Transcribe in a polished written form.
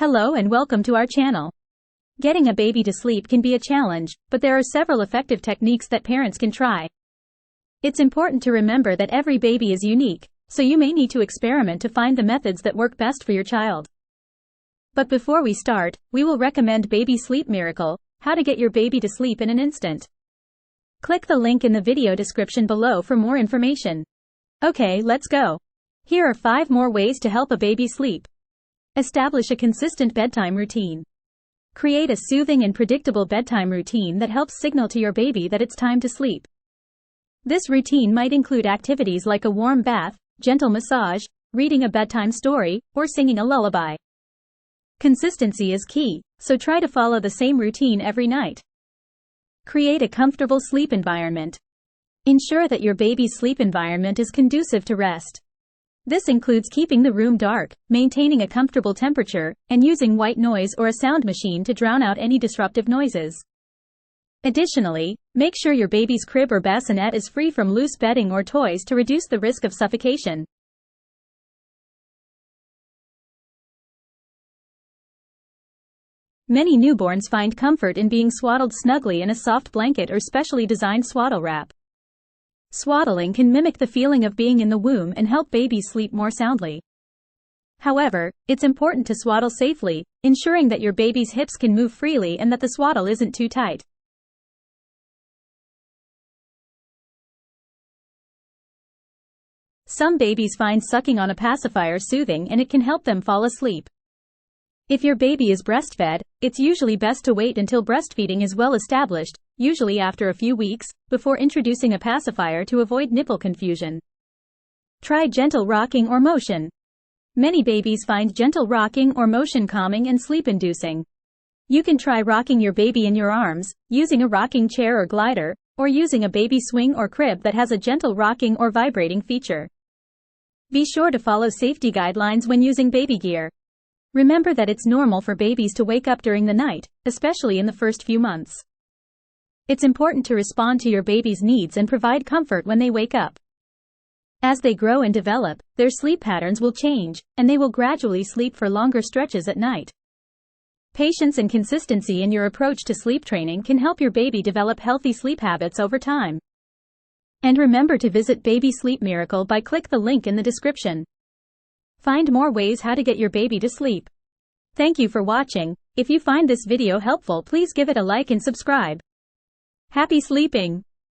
Hello and welcome to our channel. Getting a baby to sleep can be a challenge, but there are several effective techniques that parents can try. It's important to remember that every baby is unique, so you may need to experiment to find the methods that work best for your child. But before we start, we will recommend Baby Sleep Miracle, how to get your baby to sleep in an instant. Click the link in the video description below for more information. Okay, let's go. Here are 5 more ways to help a baby sleep. Establish a consistent bedtime routine. Create a soothing and predictable bedtime routine that helps signal to your baby that it's time to sleep. This routine might include activities like a warm bath, gentle massage, reading a bedtime story, or singing a lullaby. Consistency is key, so try to follow the same routine every night. Create a comfortable sleep environment. Ensure that your baby's sleep environment is conducive to rest. This includes keeping the room dark, maintaining a comfortable temperature, and using white noise or a sound machine to drown out any disruptive noises. Additionally, make sure your baby's crib or bassinet is free from loose bedding or toys to reduce the risk of suffocation. Many newborns find comfort in being swaddled snugly in a soft blanket or specially designed swaddle wrap. Swaddling can mimic the feeling of being in the womb and help babies sleep more soundly. However, it's important to swaddle safely, ensuring that your baby's hips can move freely and that the swaddle isn't too tight. Some babies find sucking on a pacifier soothing and it can help them fall asleep. If your baby is breastfed, it's usually best to wait until breastfeeding is well established, usually after a few weeks, before introducing a pacifier to avoid nipple confusion. Try gentle rocking or motion. Many babies find gentle rocking or motion calming and sleep-inducing. You can try rocking your baby in your arms, using a rocking chair or glider, or using a baby swing or crib that has a gentle rocking or vibrating feature. Be sure to follow safety guidelines when using baby gear. Remember that it's normal for babies to wake up during the night, especially in the first few months. It's important to respond to your baby's needs and provide comfort when they wake up. As they grow and develop, their sleep patterns will change, and they will gradually sleep for longer stretches at night. Patience and consistency in your approach to sleep training can help your baby develop healthy sleep habits over time. And remember to visit Baby Sleep Miracle by click the link in the description. Find more ways how to get your baby to sleep. Thank you for watching. If you find this video helpful, please give it a like and subscribe. Happy sleeping!